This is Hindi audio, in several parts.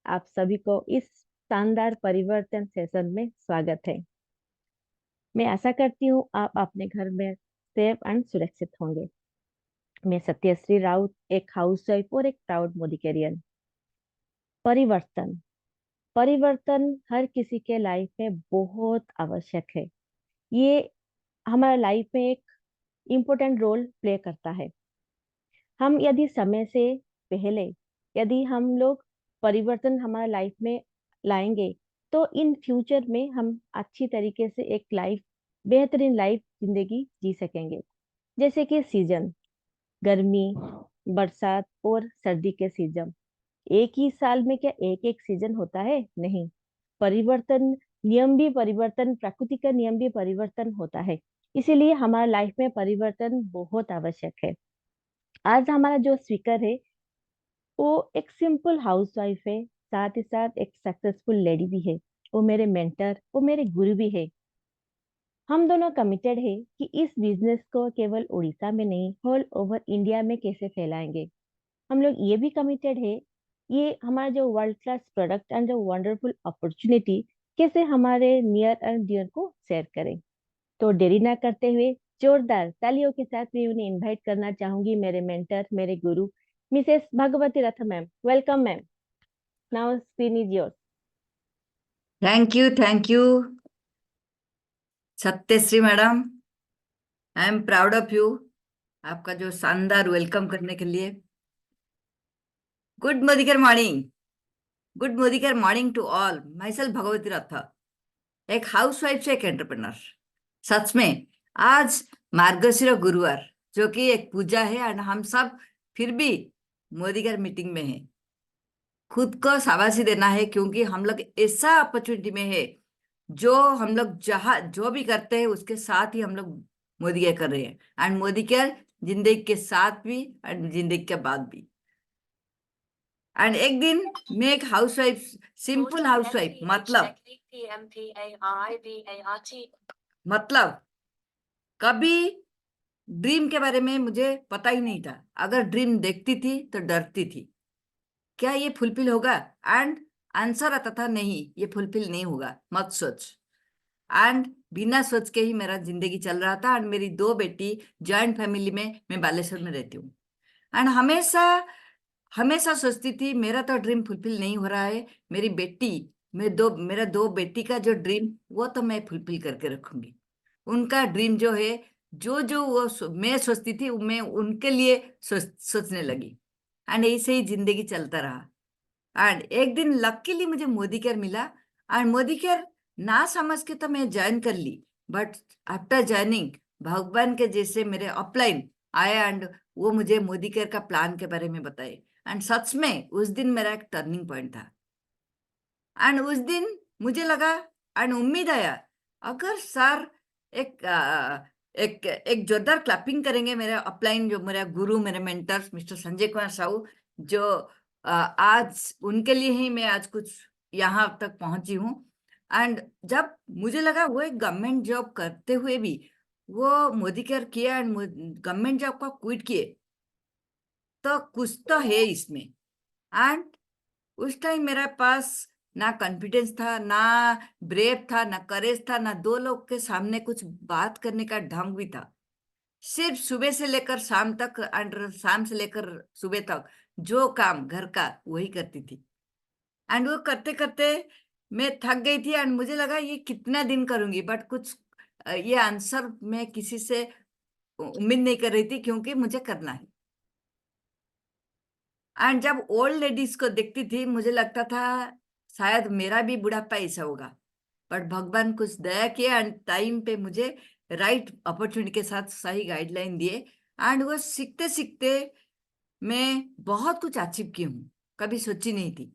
आप सभी को इस शानदार परिवर्तन सेशन में स्वागत है। मैं आशा करती हूँ आप अपने घर में सेफ एंड सुरक्षित होंगे। मैं सत्यश्री राउत, एक हाउसवाइफ और एक प्राउड मोदिकेरियन। परिवर्तन परिवर्तन हर किसी के लाइफ में बहुत आवश्यक है। ये हमारे लाइफ में एक इम्पोर्टेंट रोल प्ले करता है। हम यदि समय से पहले यदि हम लोग परिवर्तन हमारे लाइफ में लाएंगे तो इन फ्यूचर में हम अच्छी तरीके से एक लाइफ बेहतरीन लाइफ जिंदगी जी सकेंगे। जैसे कि सीजन, गर्मी, बरसात और सर्दी के सीजन। एक ही साल में क्या एक एक सीजन होता है? नहीं। परिवर्तन, नियम भी परिवर्तन, प्रकृति का नियम भी परिवर्तन होता है। इसीलिए हमारा लाइफ में परिवर्तन बहुत आवश्यक है। आज हमारा जो स्पीकर है वो एक सिंपल हाउसवाइफ है, साथ ही साथ एक सक्सेसफुल लेडी भी है। वो मेरे मेंटर, वो मेरे गुरु भी है। हम दोनों कमिटेड है कि इस बिजनेस को केवल उड़ीसा में नहीं, ऑल ओवर इंडिया में कैसे फैलाएंगे। हम लोग ये भी कमिटेड है ये हमारा जो वर्ल्ड क्लास प्रोडक्ट एंड जो वंडरफुल अपॉर्चुनिटी कैसे हमारे नियर एंड डियर को शेयर करें। तो देरी ना करते हुए जोरदार तालियों के साथ मैं उन्हें इनवाइट करना चाहूंगी, मेरे मेंटर, मेरे गुरु, Mrs Bhagwati Rath ma'am. Welcome ma'am. Now screen is yours. Thank you Satyashree madam. I am proud of you, आपका जो शानदार वेलकम करने के लिए। Good Modicare morning, good Modicare morning to all. Myself Bhagwati Rath, एक हाउसवाइफ से एक एंटरप्रेनर। सच में आज मार्गशीर गुरुवार, जो कि एक पूजा है, और हम सब फिर भी मोदिकर मीटिंग में हैं। खुद को शाबाशी देना है, क्योंकि हम लोग ऐसा अपॉर्चुनिटी में है जो हम लोग जहाँ जो भी करते हैं उसके साथ ही हम लोग मोदी केयर कर रहे हैं। एंड मोदी केयर जिंदगी के साथ भी एंड जिंदगी के बाद भी। एंड एक दिन मैं एक हाउसवाइफ, सिंपल हाउसवाइफ, मतलब कभी ड्रीम के बारे में मुझे पता ही नहीं था। अगर ड्रीम देखती थी तो डरती थी, क्या ये फुलफिल होगा? एंड आंसर आता था, नहीं ये फुलफिल नहीं होगा, मत सोच। एंड बिना सोच के ही मेरा जिंदगी चल रहा था। एंड मेरी दो बेटी, जॉइंट फैमिली में, मैं बालेश्वर में रहती हूँ। एंड हमेशा हमेशा सोचती थी मेरा तो ड्रीम फुलफिल नहीं हो रहा है, मेरी बेटी, मेरा दो बेटी का जो ड्रीम वो तो मैं फुलफिल करके रखूंगी। उनका ड्रीम जो है, जो जो मैं सोचती थी, मैं उनके लिए सोचने लगी। एंड ऐसे ही जिंदगी चलता रहा। एंड एक दिन लकीली मुझे मोदी केयर मिला। एंड मोदी केयर ना समझ के तो मैं ज्वाइन कर ली, बट आफ्टर ज्वाइनिंग भगवान के जैसे मेरे अपलाइन आए, एंड वो मुझे मोदी केयर का प्लान के बारे में बताए। एंड सच में उस दिन मेरा एक टर्निंग पॉइंट था। एंड उस दिन मुझे लगा एंड उम्मीद आया, अगर सर एक एक जोरदार क्लैपिंग करेंगे मेरे अपलाइन, जो मेरा गुरु, मेरे मेंटर मिस्टर संजय कुमार साहू, जो आज उनके लिए ही मैं आज कुछ यहाँ तक पहुंची हूँ। एंड जब मुझे लगा वो एक गवर्नमेंट जॉब करते हुए भी वो मोदी केयर किया एंड गवर्नमेंट जॉब का क्विट किए, तो कुछ तो है इसमें। एंड उस टाइम मेरे पास ना कॉन्फिडेंस था, ना ब्रेव था, ना करेज था, ना दो लोग के सामने कुछ बात करने का ढंग भी था। सिर्फ सुबह से लेकर शाम तक एंड शाम से लेकर सुबह तक जो काम घर का वही करती थी। एंड वो करते करते मैं थक गई थी। एंड मुझे लगा ये कितना दिन करूंगी, बट कुछ ये आंसर मैं किसी से उम्मीद नहीं कर रही थी, क्योंकि मुझे करना है। एंड जब ओल्ड लेडीज को देखती थी मुझे लगता था शायद मेरा भी बुढ़ापा ऐसा होगा, बट भगवान कुछ दया किया एंड टाइम पे मुझे राइट अपॉर्चुनिटी के साथ सही गाइडलाइन दिए। एंड वो सीखते सीखते मैं बहुत कुछ अचीव की हूँ, कभी सोची नहीं थी।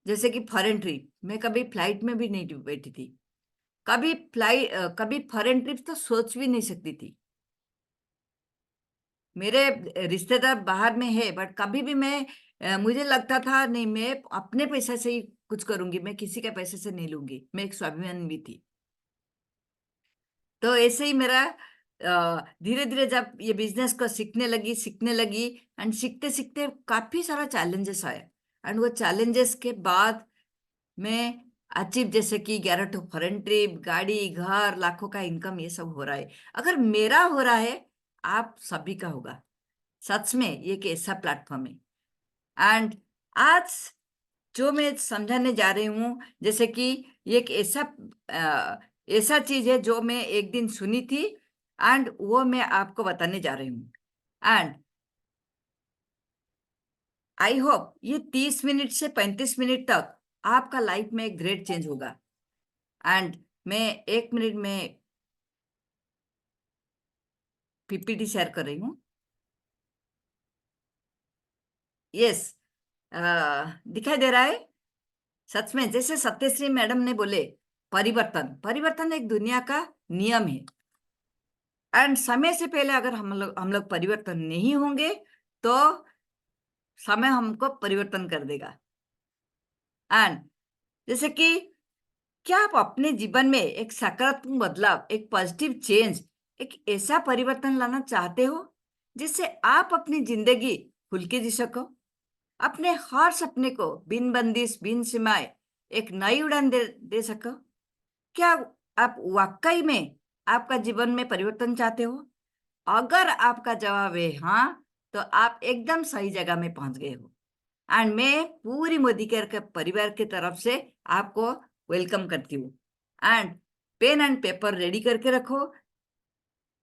जैसे कि फॉरेन ट्रिप, मैं कभी फ्लाइट में भी नहीं बैठी थी। कभी फॉरेन ट्रिप तो सोच भी नहीं सकती थी। मेरे रिश्तेदार बाहर में है, बट कभी भी मुझे लगता था नहीं, मैं अपने पैसे से ही कुछ करूंगी, मैं किसी के पैसे से नहीं लूंगी। मैं एक स्वाभिमान भी थी। तो ऐसे ही मेरा धीरे धीरे जब ये बिजनेस को सीखने लगी एंड सीखते सीखते काफी सारा चैलेंजेस आए। एंड वो चैलेंजेस के बाद मैं अचीव, जैसे कि 11 तो फॉरेन ट्रिप, गाड़ी, घर, लाखों का इनकम, ये सब हो रहा है। अगर मेरा हो रहा है, आप सभी का होगा। सच में ये एक ऐसा प्लेटफॉर्म है। एंड आज जो मैं समझाने जा रही हूँ, जैसे कि ये एक ऐसा चीज है जो मैं एक दिन सुनी थी, एंड वो मैं आपको बताने जा रही हूँ। एंड आई होप ये 30 मिनट से 35 मिनट तक आपका लाइफ में एक ग्रेट चेंज होगा। एंड मैं 1 मिनट में पीपीटी शेयर कर रही हूँ। यस, दिखाई दे रहा है। सच में जैसे सत्यश्री मैडम ने बोले, परिवर्तन परिवर्तन एक दुनिया का नियम है। एंड समय से पहले अगर हम लोग परिवर्तन नहीं होंगे, तो समय हमको परिवर्तन कर देगा। एंड जैसे कि क्या आप अपने जीवन में एक सकारात्मक बदलाव, एक पॉजिटिव चेंज, एक ऐसा परिवर्तन लाना चाहते हो जिससे आप अपनी जिंदगी खुल के जी सको, अपने हर सपने को बिन बंदिश, बिन सीमाएं एक नई उड़ान दे सको? क्या आप वाकई में आपका जीवन में परिवर्तन चाहते हो? अगर आपका जवाब है हाँ, तो आप एकदम सही जगह में पहुंच गए हो। एंड मैं पूरी मोदी केयर के परिवार की तरफ से आपको वेलकम करती हूँ। And pen and paper ready करके रखो।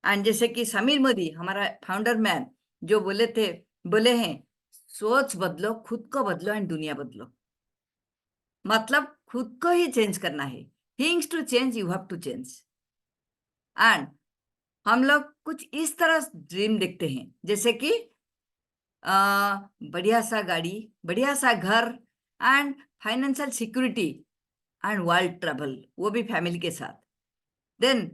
एंड जैसे कि समीर मोदी, हमारा फाउंडर मैन, जो बोले हैं, सोच बदलो, खुद को बदलो एंड दुनिया बदलो। मतलब खुद को ही चेंज करना है। Things to change, you have to change. And हम लोग कुछ इस तरह ड्रीम देखते हैं, जैसे कि बढ़िया सा गाड़ी, बढ़िया सा घर, and financial security, and world travel, वो भी फैमिली के साथ। Then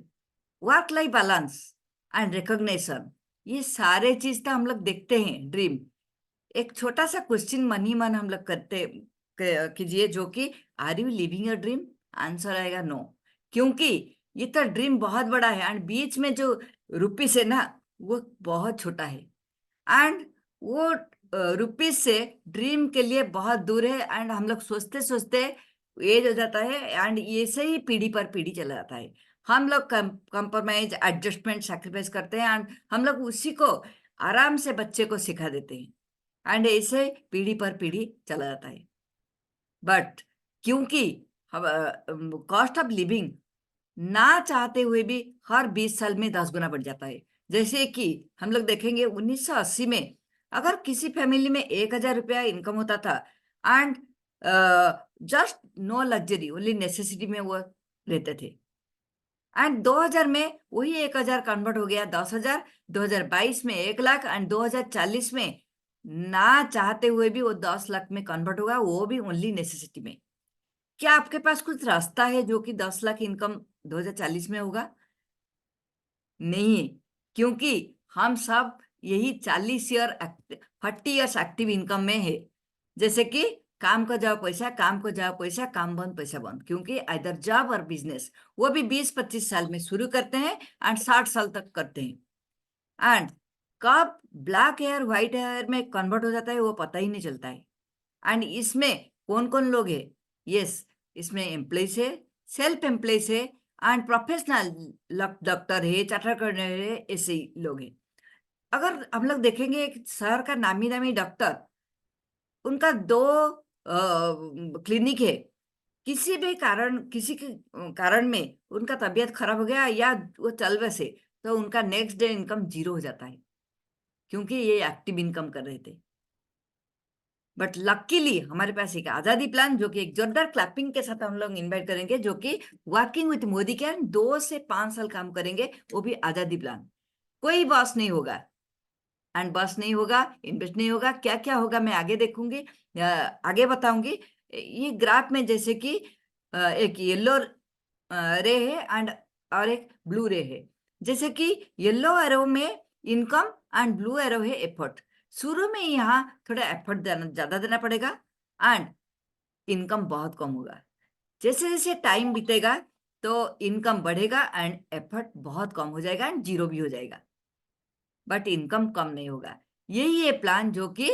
work life balance and recognition, ये सारे चीज तो हम लोग देखते हैं ड्रीम। एक छोटा सा क्वेश्चन मन ही मन हम लोग कीजिए, जो कि are you living a dream? Answer आएगा नो। क्योंकि ये तो ड्रीम बहुत बड़ा है, एंड बीच में जो रुपीस है ना, वो बहुत छोटा है। एंड वो रुपीज से ड्रीम के लिए बहुत दूर है। एंड हम लोग सोचते सोचते एज हो जाता है, एंड ऐसे ही पीढ़ी पर पीढ़ी चला जाता है। हम लोग कंप्रोमाइज, एडजस्टमेंट, सैक्रिफाइस करते हैं, एंड हम लोग उसी को आराम से बच्चे को सिखा देते हैं, एंड ऐसे पीढ़ी पर पीढ़ी चला जाता है। बट क्योंकि कॉस्ट ऑफ लिविंग ना चाहते हुए भी हर 20 साल में 10 गुना बढ़ जाता है। जैसे कि हम लोग देखेंगे 1980 में अगर किसी फैमिली में 1,000 रुपया इनकम होता था, and just no luxury, only necessity में वो रहते थे। एंड 2000 में वही 1,000 कन्वर्ट हो गया 10,000, 2022 में 1 लाख, एंड 2040 में ना चाहते हुए भी वो 10 लाख में कन्वर्ट होगा, वो भी ओनली नेसेसिटी में। क्या आपके पास कुछ रास्ता है जो कि 10 लाख इनकम 2040 में होगा? नहीं है। क्योंकि हम सब यही 40 ईयर्स एक्टिव इनकम में है। जैसे कि काम को जाओ पैसा, काम को जाओ पैसा, काम बंद पैसा बंद। क्योंकि इधर जॉब और बिजनेस वो भी 20-25 साल में शुरू करते हैं, एंड 60 साल तक करते हैं। एंड कब ब्लैक हेयर व्हाइट हेयर में कन्वर्ट हो जाता है वो पता ही नहीं चलता है। एंड इसमें कौन कौन लोग हैं? यस, इसमें एम्प्लॉयज है, सेल्फ एम्प्लॉयज है, एंड प्रोफेशनल, डॉक्टर है, चार्टर करने है, ऐसे ही लोग हैं। अगर हम लोग देखेंगे एक शहर का नामी नामी डॉक्टर, उनका 2 क्लिनिक है। किसी भी कारण, किसी के कारण में उनका तबीयत खराब हो गया या वो चल बसे, तो उनका नेक्स्ट डे इनकम 0 हो जाता है, क्योंकि ये एक्टिव इनकम कर रहे थे। बट लकीली हमारे पास एक आजादी प्लान, जो कि एक जोरदार क्लैपिंग के साथ हम लोग इनवाइट करेंगे, जो कि वर्किंग विथ मोदी के 2 से 5 साल काम करेंगे, वो भी आजादी प्लान। कोई बॉस नहीं होगा, एंड बॉस नहीं होगा, इन्वेस्ट नहीं होगा, क्या क्या होगा मैं आगे देखूंगी, आगे बताऊंगी। ये ग्राफ में जैसे कि एक येलो रे है, एंड और एक ब्लू रे है। जैसे कि येलो एरो में इनकम, एंड ब्लू एरो है एफर्ट। शुरू में यहाँ थोड़ा एफर्ट ज्यादा देना पड़ेगा, एंड इनकम बहुत कम होगा। जैसे जैसे टाइम बीतेगा तो इनकम बढ़ेगा, एंड एफर्ट बहुत कम हो जाएगा, एंड 0 भी हो जाएगा, इनकम कम नहीं होगा। यही है प्लान जो कि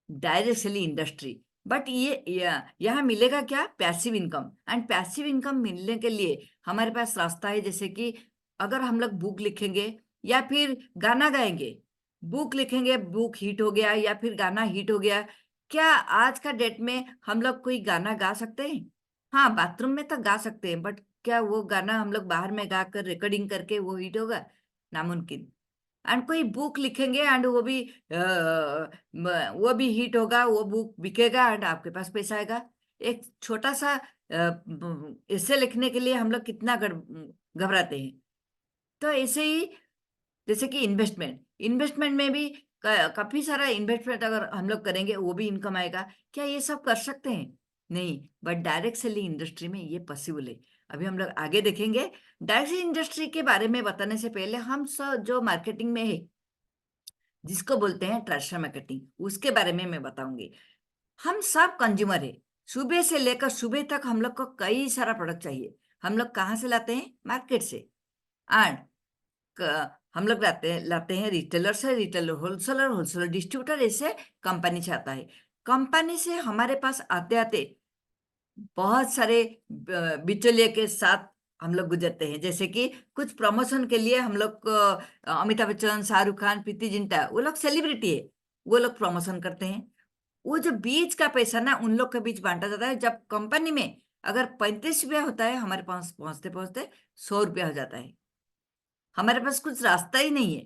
डायरेक्टली इंडस्ट्री, बट यहाँ मिलेगा क्या? Passive income. And passive income मिलने के लिए हमारे पास रास्ता है, जैसे कि अगर हम लोग बुक लिखेंगे या फिर गाना गाएंगे। बुक लिखेंगे, बुक हिट हो गया, या फिर गाना हिट हो गया। क्या आज का डेट में हम लोग कोई गाना गा सकते हैं? हाँ, बाथरूम में तो गा सकते हैं, बट क्या वो गाना हम लोग बाहर में गा कर रिकॉर्डिंग करके वो हिट होगा? नामुमकिन। एंड कोई बुक लिखेंगे एंड वो भी हिट होगा, वो बुक बिकेगा एंड आपके पास पैसा आएगा। एक छोटा सा ऐसे लिखने के लिए हम लोग कितना घबराते हैं। तो ऐसे ही, जैसे कि इन्वेस्टमेंट, इन्वेस्टमेंट में भी काफी सारा इन्वेस्टमेंट अगर हम लोग करेंगे वो भी इनकम आएगा। क्या ये सब कर सकते हैं? नहीं, बट डायरेक्ट सेलिंग इंडस्ट्री में ये पॉसिबल है। अभी हम लोग आगे देखेंगे। डायरेक्ट सेलिंग इंडस्ट्री के बारे में बताने से पहले हम सब जो मार्केटिंग में है, जिसको बोलते हैं ट्रेडिशनल मार्केटिंग, उसके बारे में मैं बताऊंगी। हम सब कंज्यूमर है। सुबह से लेकर सुबह तक हम लोग को कई सारा प्रोडक्ट चाहिए। हम लोग कहाँ से लाते हैं? मार्केट से। एंड हम लोग लाते हैं रिटेलर से, रिटेलर होलसेलर, होलसेलर डिस्ट्रीब्यूटर, ऐसे कंपनी से आता है। कंपनी से हमारे पास आते आते बहुत सारे बिचौलिए के साथ हम लोग गुजरते हैं। जैसे कि कुछ प्रमोशन के लिए हम लोग को अमिताभ बच्चन, शाहरुख खान, प्रीति जिंटा, वो लोग सेलिब्रिटी है, वो लोग प्रमोशन करते हैं। वो जो बीच का पैसा ना उन लोग के बीच बांटा जाता है। जब कंपनी में अगर 35 रुपया होता है, हमारे पास पहुंचते पहुंचते 100 रुपया हो जाता है। हमारे पास कुछ रास्ता ही नहीं है।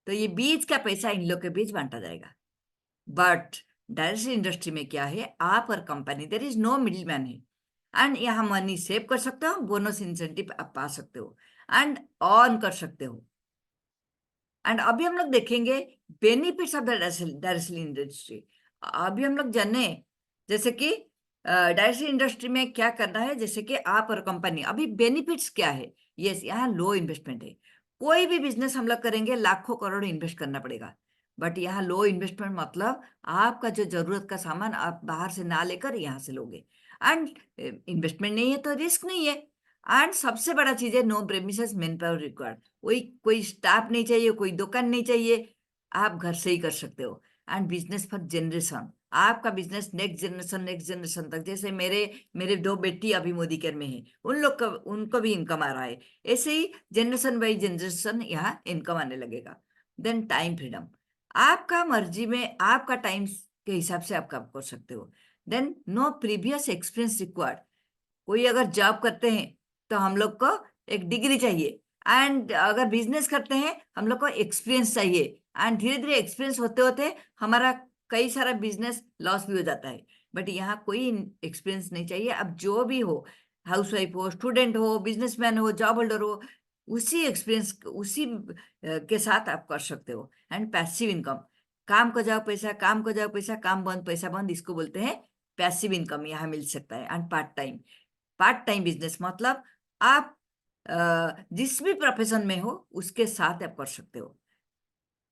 तो ये बीच का पैसा इन लोग के बीच बांटा जाएगा। बट डायरेक्ट इंडस्ट्री में क्या है? आप और company, there is no middle man है। एंड यहाँ मनी सेव कर सकते हो, बोनस इंसेंटिव आप पा सकते हो, एंड अर्न कर सकते हो। एंड अभी हम लोग देखेंगे benefits of the direct industry. अभी हम लोग जाने, जैसे कि डायरेक्ट इंडस्ट्री में क्या करना है, जैसे कि आप और कंपनी। अभी बेनिफिट्स क्या है? यस, यहाँ लो इन्वेस्टमेंट है। कोई भी बिजनेस हम लोग करेंगे लाखों करोड़ इन्वेस्ट करना पड़ेगा। बट यहाँ लो इन्वेस्टमेंट मतलब आपका जो जरूरत का सामान आप बाहर से ना लेकर यहाँ से लोगे। एंड इन्वेस्टमेंट नहीं है तो रिस्क नहीं है। एंड सबसे बड़ा चीज है, no premises man power required. कोई कोई स्टाफ नहीं चाहिए, कोई दुकान नहीं चाहिए, आप घर से ही कर सकते हो। एंड बिजनेस फॉर जनरेशन, आपका बिजनेस नेक्स्ट जनरेशन तक। जैसे मेरे मेरे दो बेटी अभी मोदी केयर में है, उन लोग का उनको भी इनकम आ रहा है। ऐसे ही जनरेशन बाई जनरेशन यहाँ इनकम आने लगेगा। देन टाइम फ्रीडम, आपका मर्जी में आपका टाइम के हिसाब से आप काम कर सकते हो। Then no previous experience required. कोई अगर जॉब करते हैं तो हम लोग को एक डिग्री चाहिए, एंड अगर बिजनेस करते हैं हम लोग को एक्सपीरियंस चाहिए। एंड धीरे धीरे एक्सपीरियंस होते होते हमारा कई सारा बिजनेस लॉस भी हो जाता है। बट यहाँ कोई एक्सपीरियंस नहीं चाहिए। अब जो भी हो, हाउसवाइफ हो, स्टूडेंट हो, बिजनेसमैन हो, जॉब होल्डर हो, उसी एक्सपीरियंस उसी के साथ आप कर सकते हो। एंड पैसिव इनकम, काम को जाओ पैसा, काम को जाओ पैसा, काम बंद पैसा बंद, इसको बोलते हैं पैसिव इनकम। यहाँ मिल सकता है। And part time, part time business मतलब आप जिस भी प्रोफेशन में हो उसके साथ आप कर सकते हो।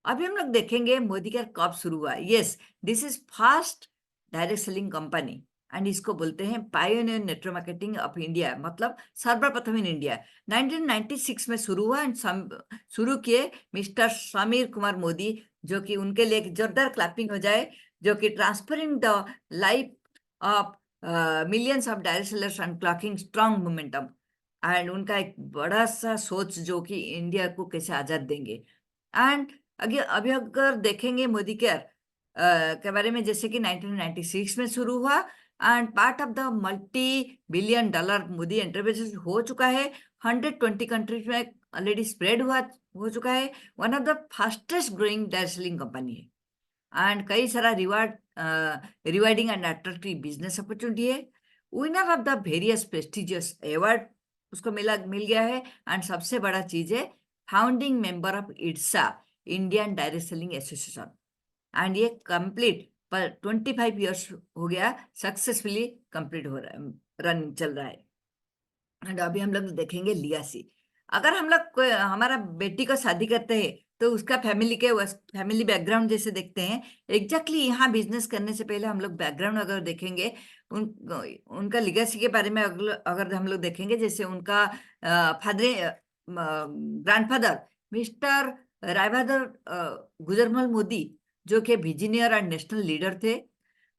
अभी हम लोग देखेंगे मोदी केयर कब शुरू हुआ। Yes, this is fast direct selling company, and इसको बोलते हैं pioneer network marketing of India, मतलब सर्वप्रथम इन इंडिया। 1996 में शुरू हुआ। एंड शुरू किए मिस्टर समीर कुमार मोदी, जो कि उनके लिए एक जोरदार क्लैपिंग हो जाए, जो कि transferring the life of millions of direct sellers and clocking strong momentum. And उनका एक बड़ा सा सोच, जो कि इंडिया को कैसे आजाद देंगे। एंड अभी अभी अगर देखेंगे मोदी केयर के बारे में, जैसे कि 1996 में शुरू हुआ, and part of the multi billion dollar Modi enterprises हो चुका है। 120 कंट्रीज में ऑलरेडी स्प्रेड हुआ हो चुका है। One of the fastest growing direct selling company है। एंड कई सारा rewarding and attractive business opportunity है। Winner of the various prestigious award उसको मिल गया है। एंड सबसे बड़ा चीज है, founding member of IDSA, Indian direct selling association. And ये कंप्लीट पर 25 ईयर्स हो गया, सक्सेसफुली कंप्लीट हो रहा है, रन चल रहा है। एंड अभी हम लोग देखेंगे लियासी। अगर हम लोग हमारा बेटी को शादी करते हैं तो उसका फैमिली बैकग्राउंड जैसे देखते हैं, एग्जैक्टली यहाँ बिजनेस करने से पहले हम लोग बैकग्राउंड अगर देखेंगे, उन उनका लिगेसी के बारे में अगर हम लोग देखेंगे, जैसे उनका father, grandfather mister Rai Bahadur Gujarmal Modi, जो कि विजीनियर एंड नेशनल लीडर थे।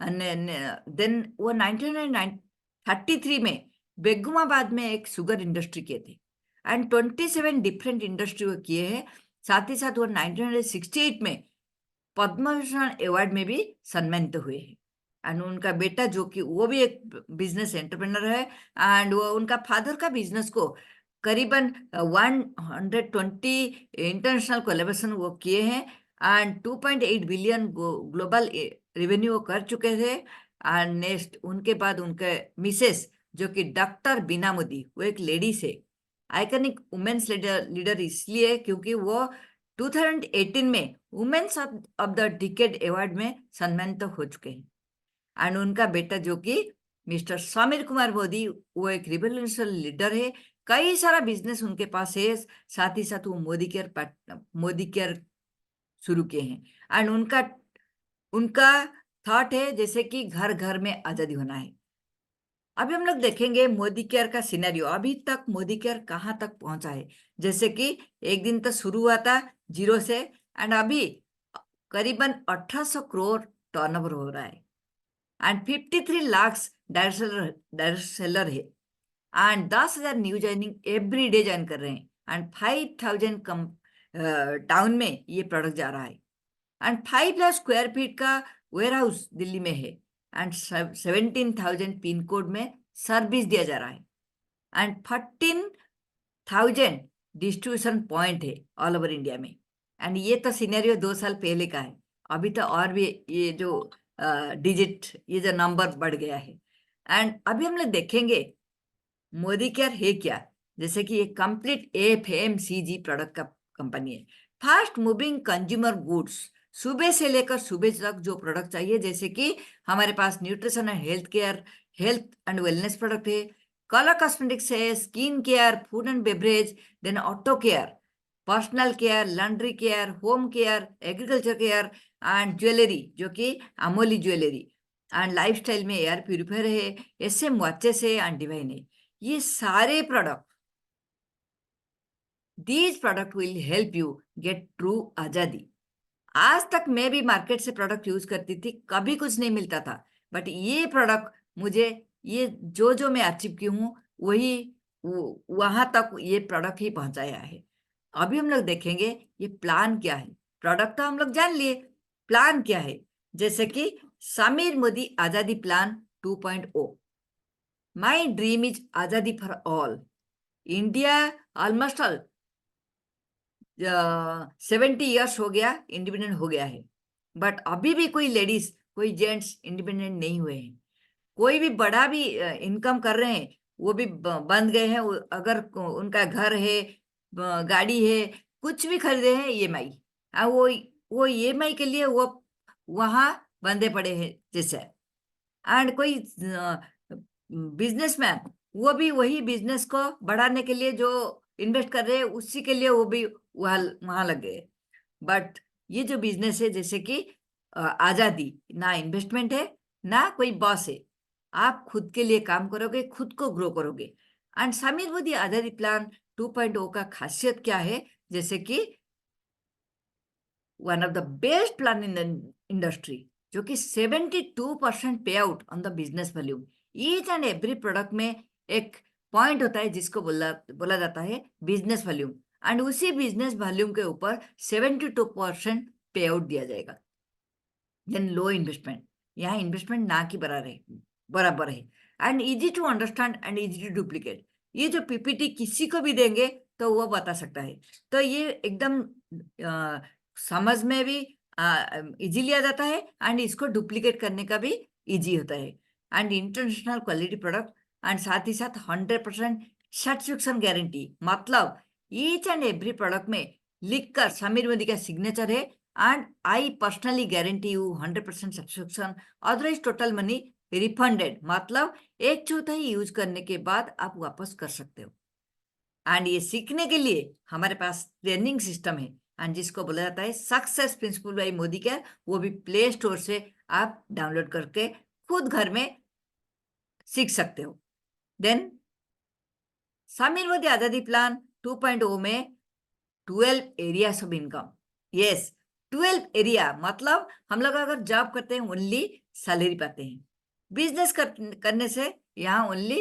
देन वो 1933 में बेगुमाबाद में एक शुगर इंडस्ट्री किए थे एंड 27 डिफरेंट इंडस्ट्री वो किए हैं। साथ ही साथ वो 1968 में पद्म भूषण अवार्ड में भी सम्मानित हुए हैं। एंड उनका बेटा जो कि वो भी एक बिजनेस एंटरप्रेन्योर है एंड वो उनका फादर का बिजनेस को करीबन 120 इंटरनेशनल कोलैबोरेशन वो किए हैं एंड 2.8 बिलियन ग्लोबल रेवेन्यू वो कर चुके थे। एंड नेक्स्ट उनके बाद उनके मिसेस जो कि डॉक्टर बीना मोदी, वो एक लेडीज है, आइकनिक वुमेन्स लीडर इसलिए क्योंकि वो 2018 में women's of the decade award में सम्मानित तो हो चुके हैं। एंड उनका बेटा जो कि मिस्टर समीर कुमार मोदी, वो एक रिवोल्यूशनरी लीडर है, कई सारा बिजनेस उनके पास है। साथ ही साथ वो मोदी केयर शुरू किए हैं एंड उनका उनका थॉट है जैसे कि घर घर में आजादी होना है। अभी हम लोग देखेंगे मोदी केयर का सिनेरियो, अभी तक मोदी केयर कहाँ तक पहुंचा है। जैसे कि एक दिन तो शुरू हुआ था 0 से एंड अभी करीबन 1800 करोड़ टर्नओवर हो रहा है एंड 53 लाख डायरेक्ट सेलर है and 10,000 new joining every day join कर रहे हैं एंड 5,000 कम टाउन में ये प्रोडक्ट जा रहा है एंड 5 लाख स्क्वायर फीट का वेयर हाउस दिल्ली में है एंड 17,000 पिन कोड में सर्विस दिया जा रहा है एंड 14,000 डिस्ट्रीब्यूशन पॉइंट है ऑल ओवर इंडिया में। एंड ये तो सिनेरियो 2 साल पहले का है, अभी तो और भी ये जो डिजिट, ये जो नंबर बढ़ गया है। एंड अभी हम लोग देखेंगे मोदी केयर है क्या। जैसे कि ये कंप्लीट FMCG प्रोडक्ट का कंपनी है, फास्ट मूविंग कंज्यूमर गुड्स। सुबह से लेकर सुबह तक जो प्रोडक्ट चाहिए, जैसे कि हमारे पास nutrition and health care, health and wellness product है, कलर कॉस्मेटिक्स है, skin care, food and beverage, then auto care, personal care, laundry care, home care, agriculture care and jewellery जो कि अमोली ज्वेलरी एंड लाइफस्टाइल में एयर प्यूरिफायर है, SM वॉचेस है एंड डिवाइन है। ये सारे product, these product will help you get true आजादी। आज तक मैं भी मार्केट से प्रोडक्ट यूज करती थी, कभी कुछ नहीं मिलता था, बट ये प्रोडक्ट मुझे, ये जो मैं अचीव की हूँ वही वहां तक ये प्रोडक्ट ही पहुंचाया है। अभी हम लोग देखेंगे ये प्लान क्या है। प्रोडक्ट तो हम लोग जान लिए, प्लान क्या है। जैसे कि समीर मोदी आजादी प्लान 2.0, माई ड्रीम इज आजादी for all. India almost all 70 years हो गया, इंडिपेंडेंट हो गया है, बट अभी भी कोई लेडीज, कोई जेंट्स इंडिपेंडेंट नहीं हुए हैं। कोई भी बड़ा भी इनकम कर रहे हैं वो भी बंद गए हैं। अगर उनका घर है, गाड़ी है, कुछ भी खरीदे हैं EMI, वो EMI के लिए वो वहां बंधे पड़े हैं जैसे। एंड कोई बिजनेसमैन, वो भी वही बिजनेस को बढ़ाने के लिए जो इन्वेस्ट कर रहे हैं उसी के लिए वो भी वहां वहां लग गए। बट ये जो बिजनेस है, जैसे कि आजादी, ना इन्वेस्टमेंट है ना कोई बॉस है, आप खुद के लिए काम करोगे, खुद को ग्रो करोगे। एंड समीर मोदी आजादी प्लान 2.0 का खासियत क्या है, जैसे कि one of the best plan in the industry, जो कि 72% pay out on the business volume. Each and every product में एक पॉइंट होता है जिसको बोला जाता है बिजनेस वॉल्यूम, एंड उसी बिजनेस वॉल्यूम के ऊपर 72% पे आउट दिया जाएगा। देन लो इन्वेस्टमेंट, यहाँ इन्वेस्टमेंट ना की बराबर है and easy to understand and easy to duplicate. ये जो PPT किसी को भी देंगे तो वो बता सकता है, तो ये एकदम समझ में भी इजीली आ जाता है एंड इसको डुप्लीकेट करने का भी इजी होता है। And international quality product and साथ ही साथ 100% सर्टिफिकेशन गारंटी, मतलब ईच एंड एवरी प्रोडक्ट में लिखकर समीर मोदी का सिग्नेचर है and I personally guarantee you 100% subscription, otherwise total money refunded, मतलब 1/4 यूज करने के बाद आप वापस कर सकते हो। एंड ये सीखने के लिए हमारे पास ट्रेनिंग सिस्टम है एंड जिसको बोला जाता है success principle by Modicare, वो भी प्ले स्टोर से आप डाउनलोड करके खुद घर में सीख सकते हो। देन समीर मोदी आजादी प्लान 2.0 में 12 areas of income, yes 12 area, मतलब हम लोग अगर जॉब करते हैं ओनली सैलरी पाते हैं, बिजनेस करने से यहाँ ओनली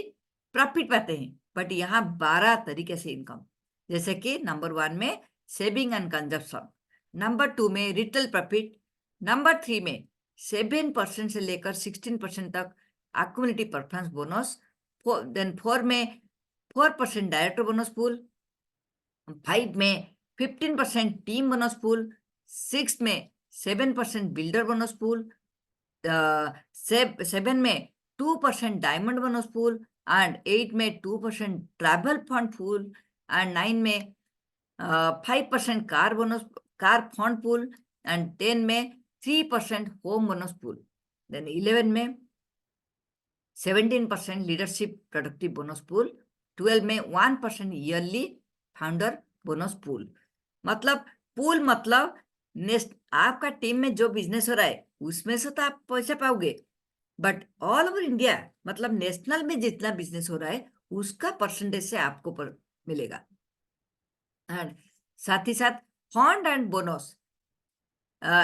प्रॉफिट पाते हैं, बट यहाँ 12 तरीके से इनकम, जैसे कि नंबर 1 में सेविंग एंड कंजप्शन, नंबर 2 में रिटेल प्रॉफिट, नंबर 3 में 7% से लेकर 16% तक एक्युमुलेटिव परफॉर्मेंस बोनस, देन 4 में 4% डायरेक्टर बोनस पूल, 5 में 15% टीम बोनस पूल, 6 में 7% बिल्डर बोनस पूल, 7 में 2% डायमंड बोनस पूल, एंड 8 में 2% ट्रैवल फंड पूल, एंड 9 में 5% कार फंड पूल, एंड 10 में 3% होम बोनस पूल, देन 11 में 17% लीडरशिप प्रोडक्टिव बोनस पूल, 12 में 1% ईयरली फाउंडर बोनस पूल। मतलब पूल मतलब आपका टीम में जो बिजनेस हो रहा है उसमें से तो आप पैसा पाओगे, बट ऑल ओवर इंडिया मतलब नेशनल में जितना बिजनेस हो रहा है उसका परसेंटेज से आपको मिलेगा। एंड साथ ही साथ फंड एंड बोनस,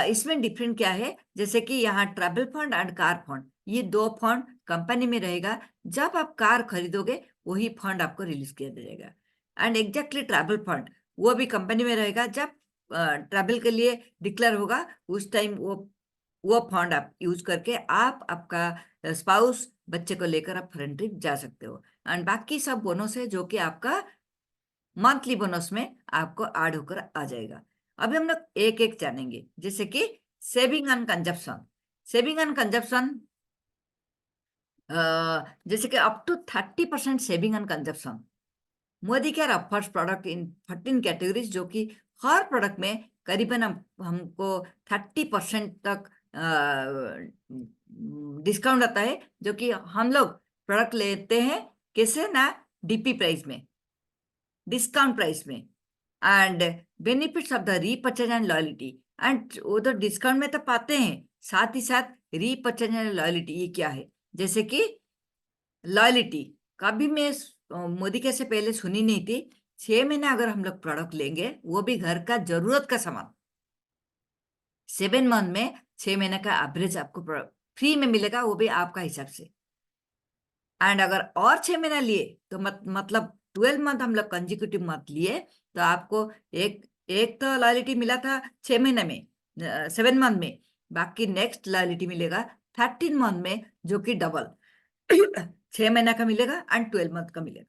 इसमें डिफरेंट क्या है, जैसे कि यहाँ travel fund and car fund, ये 2 फंड कंपनी में रहेगा, जब आप कार खरीदोगे वही फंड आपको रिलीज किया जाएगा। एंड एग्जैक्टली ट्रैवल फंड वो भी कंपनी में रहेगा, जब ट्रैवल के लिए डिक्लेयर होगा उस टाइम वो फंड आप यूज करके आप आपका स्पाउस बच्चे को लेकर आप फॉरेन ट्रिप जा सकते हो। एंड बाकी सब बोनस है जो कि आपका मंथली बोनस में आपको ऐड होकर आ जाएगा। अभी हम लोग एक एक जानेंगे, जैसे कि saving and consumption. Saving and consumption, जैसे कि up to 30% saving and consumption, Modicare offers product in 13 categories, जो कि हर प्रोडक्ट में करीबन हमको 30% तक डिस्काउंट आता है, जो कि हम लोग प्रोडक्ट लेते हैं कैसे ना, डीपी प्राइस में, डिस्काउंट प्राइस में, and benefits of the repurchase and loyalty. And वो तो डिस्काउंट में तो पाते हैं, साथ ही साथ रीपर्चेज एंड लॉयल्टी ये क्या है, जैसे कि लॉयल्टी कभी मैं मोदी के से पहले सुनी नहीं थी। 6 महीने अगर हम लोग प्रोडक्ट लेंगे, वो भी घर का जरूरत का सामान, 7 मंथ में 6 महीने का एवरेज आपको फ्री में मिलेगा, वो भी आपका हिसाब से। एंड अगर और 6 महीना लिए तो मतलब 12 मंथ हम लोग कंजिक्यूटिव मंथ लिए, तो आपको एक एक तो लॉयल्टी मिला था 6 महीने में, 7 मंथ में, बाकी नेक्स्ट लॉयल्टी मिलेगा 13 मंथ में, जो कि डबल 6 महीना का मिलेगा एंड 12 मंथ का मिलेगा।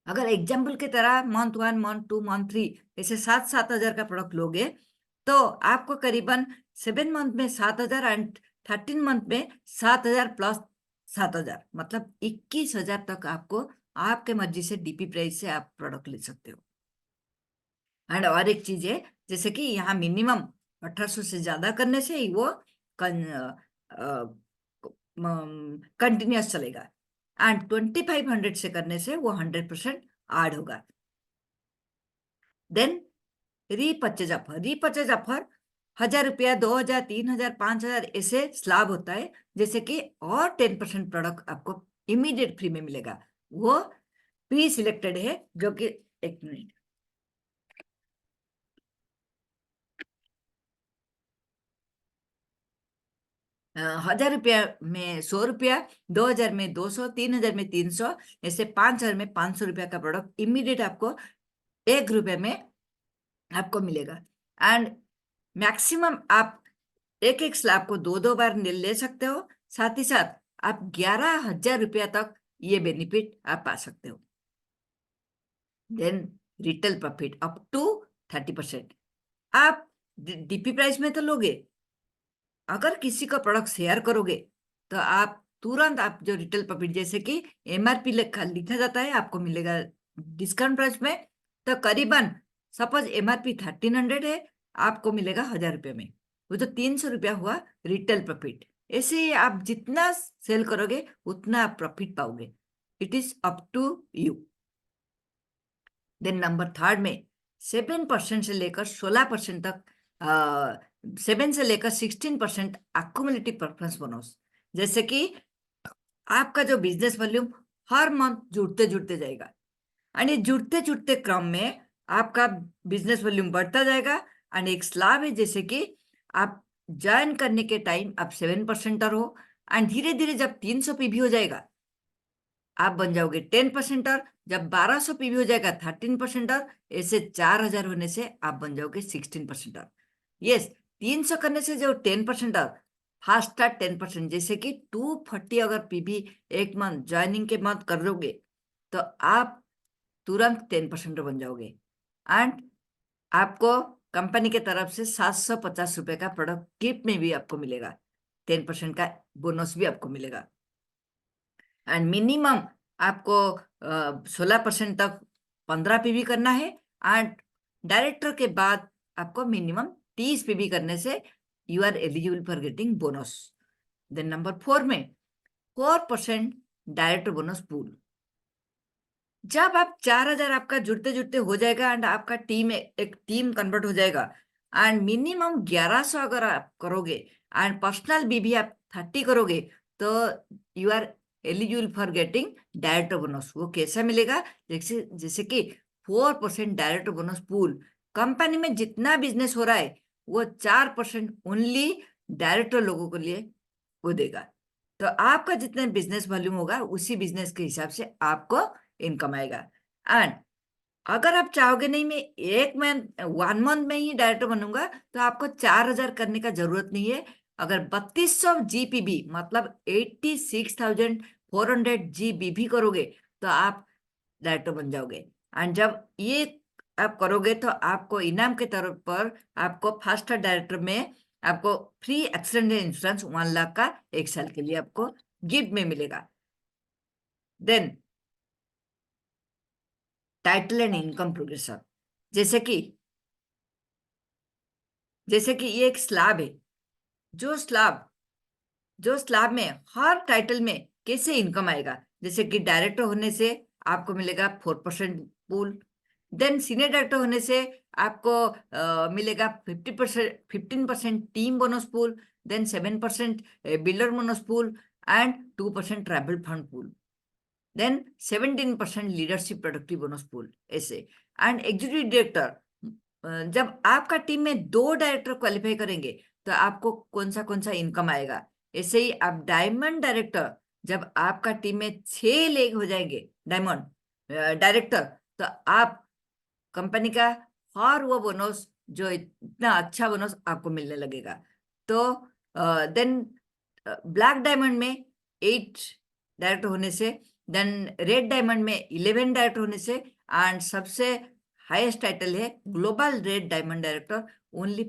अगर एग्जाम्पल की तरह मंथ 1, मंथ 2, मंथ 3 ऐसे 7,000 का प्रोडक्ट लोगे, तो आपको करीबन 7 मंथ में 7,000 एंड 13 मंथ में 7,000 प्लस 7,000, मतलब 21,000 तक आपको आपके मर्जी से डीपी प्राइस से आप प्रोडक्ट ले सकते हो। एंड और एक चीज है, जैसे कि यहाँ मिनिमम 1,800 से ज्यादा करने से ही वो कंटिन्यूस चलेगा, एंड 2,500 से करने से वो 100% ऐड होगा। देन रीपर्चेज ऑफर, 1,000 रुपया, 2,000, 3,000, 5,000 ऐसे स्लैब होता है, जैसे कि और 10% प्रोडक्ट आपको इमीडिएट फ्री में मिलेगा, वो प्री सिलेक्टेड है, जो कि एक मिनट, 1,000 रुपया में 100 रुपया, 2,000 में 200, 3,000 में 300, ऐसे 5,000 में 500 रुपया का प्रोडक्ट इमीडिएट आपको 1 रुपये में आपको मिलेगा। एंड मैक्सिमम आप एक एक स्लैब को 2-2 बार ले सकते हो, साथ ही साथ आप 11,000 रुपया तक ये बेनिफिट आप पा सकते हो। Then retail profit up to 30%, आप डीपी प्राइस में तो लोगे, अगर किसी का प्रोडक्ट शेयर करोगे तो आप तुरंत आप जो रिटेल प्रॉफिट, जैसे कि एमआरपी लिखा जाता है, आपको मिलेगा डिस्काउंट प्राइस में, तो करीबन सपोज एमआरपी 1,300 है, आपको मिलेगा 1,000 रुपये में, वो तो 300 रुपया हुआ रिटेल प्रॉफिट। ऐसे ही आप जितना सेल करोगे उतना आप प्रॉफिट पाओगे, it is up to you. Then number 3 में 7% से लेकर 16% तक, 7 से लेकर 16% एक्युमुलेटिव परफॉर्मेंस बोनस, जैसे कि आपका जो बिजनेस वॉल्यूम हर मंथ जुड़ते जुड़ते जाएगा, और ये जुड़ते जुड़ते क्रम में आपका बिजनेस वॉल्यूम बढ़ता जाएगा, एंड एक स्लैब है, जैसे कि आप ज्वाइन करने के टाइम आप 7% हो, एंड धीरे धीरे जब 300 पीवी हो जाएगा आप बन जाओगे 10%। जब 1200 पीवी हो जाएगा 13%। ऐसे 4000 होने से आप बन जाओगे 16%। यस, 300 करने से जो 10%, फास्ट स्टार्ट 10%, जैसे कि 240 अगर पीवी एक मंथ ज्वाइनिंग के मंथ कर लोगे तो आप तुरंत 10% बन जाओगे। एंड आपको कंपनी के तरफ से 750 रुपए का प्रोडक्ट गिफ्ट में भी आपको मिलेगा, 10% का बोनस भी आपको मिलेगा। एंड मिनिमम आपको 16% तक 15 पीवी करना है, एंड डायरेक्टर के बाद आपको मिनिमम 30 पीवी करने से you are eligible for getting bonus. Then number 4 में 4% डायरेक्टर बोनस पूल। जब आप 4000 आपका जुड़ते जुड़ते हो जाएगा एंड आपका टीम एक टीम कन्वर्ट हो जाएगा, एंड मिनिमम 1100 अगर आप करोगे एंड पर्सनल भी आप 30 करोगे तो you are eligible for getting director bonus. वो कैसा मिलेगा? जैसे जैसे कि 4% डायरेक्टर बोनस पूल। कंपनी में जितना बिजनेस हो रहा है वो 4% ओनली डायरेक्टर लोगों के लिए वो देगा। तो आपका जितना बिजनेस वॉल्यूम होगा उसी बिजनेस के हिसाब से आपको इनकम आएगा। एंड अगर आप चाहोगे नहीं मैं 1 मंथ में ही डायरेक्टर बनूंगा, तो आपको 4000 करने का जरूरत नहीं है। अगर 3200 जीपीबी मतलब 86,400 जीबीबी करोगे तो आप डायरेक्टर बन जाओगे। एंड जब ये आप करोगे तो आपको इनाम के तौर पर आपको फास्ट डायरेक्टर में आपको फ्री एक्सीडेंट इंश्योरेंस 1 लाख का 1 साल के लिए आपको गिफ्ट में मिलेगा। Then title and income progression, जैसे कि ये एक स्लैब है। जो स्लैब जो स्लैब में हर टाइटल में कैसे इनकम आएगा, जैसे कि डायरेक्टर होने से आपको मिलेगा 4% पूल। देन सीनियर डायरेक्टर होने से आपको मिलेगा 15% team bonus pool. Then 7% builder bonus pool and 2% travel fund pool. Then 17% leadership productive bonus pool. ऐसे एंड एग्जीक्यूटिव डायरेक्टर, जब आपका टीम में 2 डायरेक्टर क्वालिफाई करेंगे तो आपको कौन सा इनकम आएगा। ऐसे ही आप डायमंड डायरेक्टर, जब आपका टीम में 6 लेग हो जाएंगे डायमंड डायरेक्टर, तो आप कंपनी का हर वो बोनस जो इतना अच्छा बोनस आपको मिलने लगेगा। तो देन ब्लैक डायमंड में 8 डायरेक्टर होने से, देन रेड डायमंड में 11 डायरेक्टर होने से, एंड सबसे हाईएस्ट टाइटल है global red diamond director, only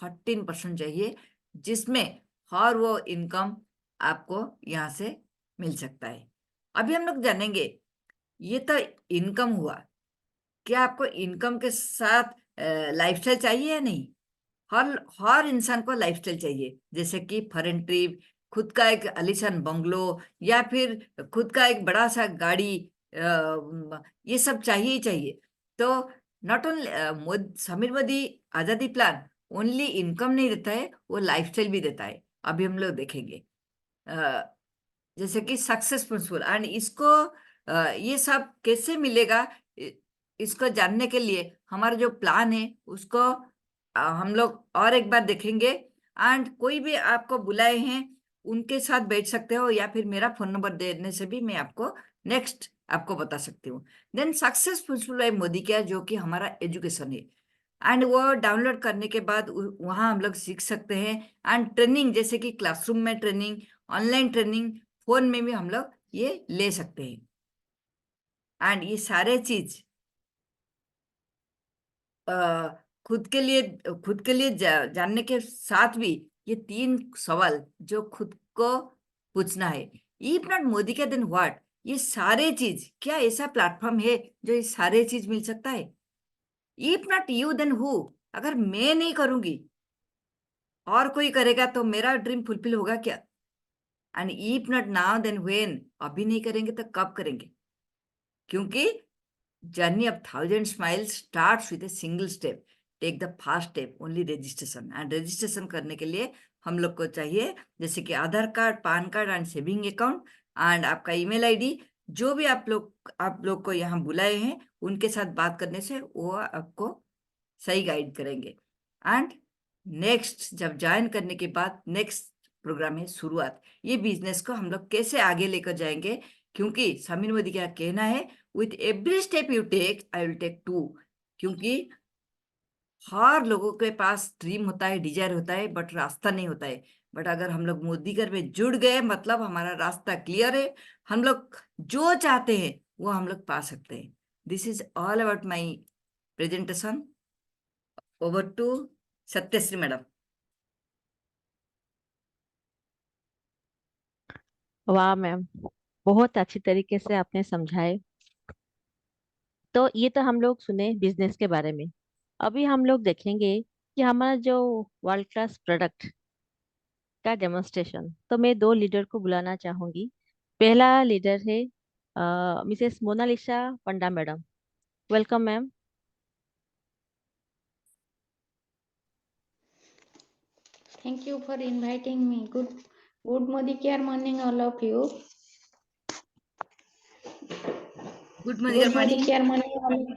14% चाहिए, जिसमें हर वो इनकम आपको यहाँ से मिल सकता है। अभी हम लोग जानेंगे, ये तो इनकम हुआ। क्या आपको इनकम के साथ लाइफस्टाइल चाहिए या नहीं? हर हर इंसान को लाइफस्टाइल चाहिए, जैसे कि फॉरेन ट्रिप, खुद का एक आलीशान बंगलो, या फिर खुद का एक बड़ा सा गाड़ी, ये सब चाहिए ही चाहिए। तो नॉट ओनली समीर मोदी आजादी प्लान ओनली इनकम नहीं देता है, वो लाइफस्टाइल भी देता है। अभी हम लोग देखेंगे जैसे कि सक्सेसफुल, एंड इसको ये सब कैसे मिलेगा, इसको जानने के लिए हमारा जो प्लान है उसको हम लोग और एक बार देखेंगे। एंड कोई भी आपको बुलाए हैं उनके साथ बैठ सकते हो, या फिर मेरा फोन नंबर देने से भी मैं आपको नेक्स्ट आपको बता सकती हूँ। देन सक्सेसफुल बाय मोदी क्या, जो कि हमारा एजुकेशन है, एंड वो डाउनलोड करने के बाद वहाँ हम लोग सीख सकते हैं। एंड ट्रेनिंग, जैसे कि क्लासरूम में ट्रेनिंग, ऑनलाइन ट्रेनिंग, फोन में भी हम लोग ये ले सकते हैं। एंड ये सारे चीज अ, खुद के लिए जानने के साथ भी ये 3 सवाल जो खुद को पूछना है, इफ नॉट मोदी के देन व्हाट। ये सारे चीज, क्या ऐसा प्लेटफॉर्म है जो ये सारे चीज मिल सकता है? If not you then who. अगर मैं नहीं करूंगी और कोई करेगा तो मेरा ड्रीम फुलफिल होगा क्या? And if not now then when. अभी नहीं करेंगे तो कब करेंगे? क्योंकि journey of 1000 smiles starts with a single step. Take the fast step only registration. And registration करने के लिए हम लोग को चाहिए जैसे कि Aadhaar card, PAN card and saving account, and आपका ईमेल आईडी। जो भी आप लोग को यहाँ बुलाए हैं उनके साथ बात करने से वो आपको सही गाइड करेंगे। एंड नेक्स्ट जब ज्वाइन करने के बाद नेक्स्ट प्रोग्राम है शुरुआत। ये बिजनेस को हम लोग कैसे आगे लेकर जाएंगे, क्योंकि समीर मोदी का कहना है with every step you take I will take two. क्योंकि हर लोगों के पास ड्रीम होता है, डिजायर होता है, बट रास्ता नहीं होता है। बट अगर हम लोग मोदी घर में जुड़ गए मतलब हमारा रास्ता क्लियर है। हम लोग जो चाहते हैं वो हम लोग पा सकते हैं। This is all about my presentation. Over to Satyashree madam. वाह मैम, बहुत अच्छी तरीके से आपने समझाए। तो ये तो हम लोग सुने बिजनेस के बारे में। अभी हम लोग देखेंगे कि हमारा जो वर्ल्ड क्लास प्रोडक्ट का डेमोन्स्ट्रेशन। तो मैं दो लीडर को बुलाना चाहूंगी। पहला लीडर है Mrs Monalisa Panda madam. Welcome ma'am. Thank you for inviting me. Good morning, all of you. Good Good morning. morning, all of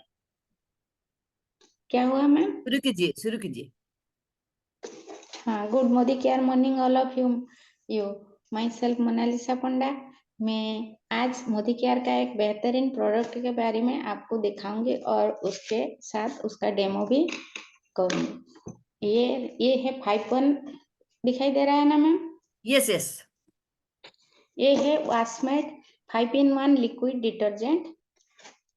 क्या हुआ मैम? शुरू कीजिए, शुरू कीजिए। हाँ, good morning all of you myself Monalisa Panda. मैं आज मोदी केयर का एक बेहतरीन प्रोडक्ट के बारे में आपको दिखाऊंगी और उसके साथ उसका डेमो भी करूंगी। ये है 5 दिखाई दे रहा है ना मैम? Yes yes. ये है वाशमेट 5-in-1 लिक्विड डिटर्जेंट,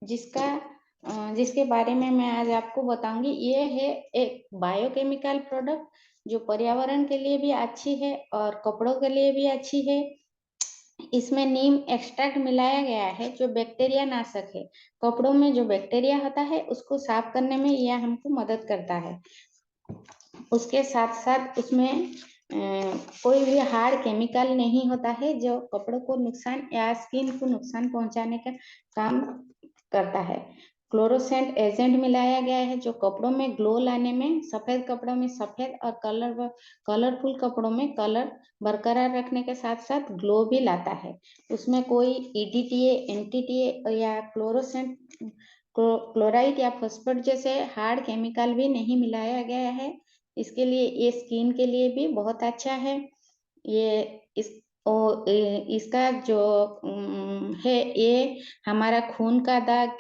जिसके बारे में मैं आज आपको बताऊंगी। ये है एक बायोकेमिकल प्रोडक्ट जो पर्यावरण के लिए भी अच्छी है और कपड़ों के लिए भी अच्छी है। इसमें नीम एक्सट्रैक्ट मिलाया गया है जो बैक्टीरिया नाशक है। कपड़ों में जो बैक्टीरिया होता है उसको साफ करने में यह हमको मदद करता है। उसके साथ साथ उसमें कोई भी हार्ड केमिकल नहीं होता है जो कपड़ों को नुकसान या स्किन को नुकसान पहुंचाने का काम करता है। क्लोरोसेंट एजेंट मिलाया गया है जो कपड़ों में ग्लो लाने में, सफेद कपड़ों में सफेद और कलरफुल कपड़ों में कलर बरकरार रखने के साथ साथ ग्लो भी लाता है। उसमें कोई EDTA, NTTA या क्लोराइड या फॉस्फेट जैसे हार्ड केमिकल भी नहीं मिलाया गया है। इसके लिए ये स्किन के लिए भी बहुत अच्छा है। ये इसका जो है, ये हमारा खून का दाग,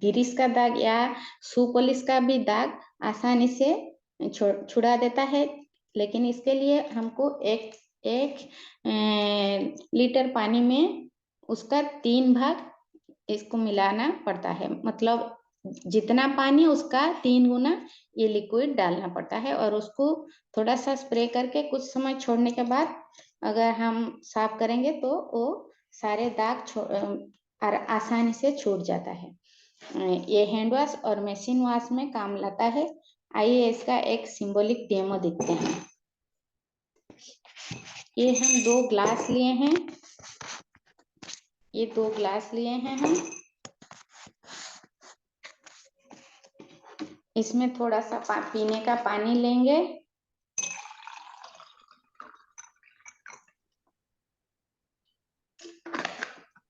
गिरीश का दाग या शू पॉलिश का भी दाग आसानी से छुड़ा देता है। लेकिन इसके लिए हमको एक लीटर पानी में उसका 3 भाग इसको मिलाना पड़ता है। मतलब जितना पानी उसका 3 गुना ये लिक्विड डालना पड़ता है और उसको थोड़ा सा स्प्रे करके कुछ समय छोड़ने के बाद अगर हम साफ करेंगे तो वो सारे दाग आसानी से छूट जाता है। ये हैंड वॉश और मशीन वॉश में काम लाता है। आइए इसका एक सिंबॉलिक डेमो देखते हैं। ये हम 2 ग्लास लिए हैं। ये 2 ग्लास लिए हैं हम। इसमें थोड़ा सा पीने का पानी लेंगे।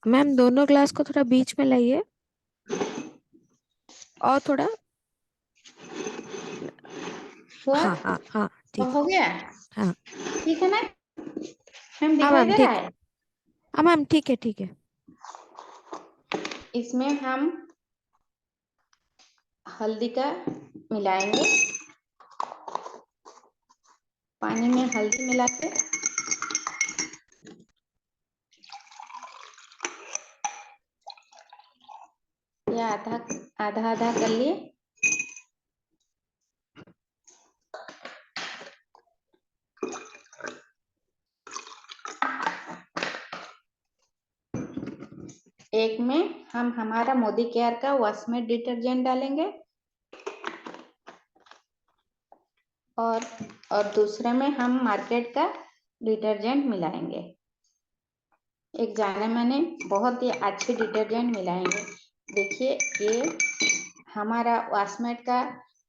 मैम दोनों ग्लास को थोड़ा बीच में लाइए और थोड़ा। हुआ? हाँ हाँ हाँ ठीक हो गया? हाँ ठीक है ना मैम? हाँ दिखाई मैम दे रहा ठीक। है? हाँ मैम ठीक है ठीक है। इसमें हम हल्दी का मिलाएंगे। पानी में हल्दी मिला के या आधा आधा कर लिए। एक में हम हमारा मोदी केयर का वॉशमेट डिटर्जेंट डालेंगे और दूसरे में हम मार्केट का डिटर्जेंट मिलाएंगे। एक जाने माने बहुत ही अच्छे डिटर्जेंट मिलाएंगे। देखिए, ये हमारा वॉशमेट का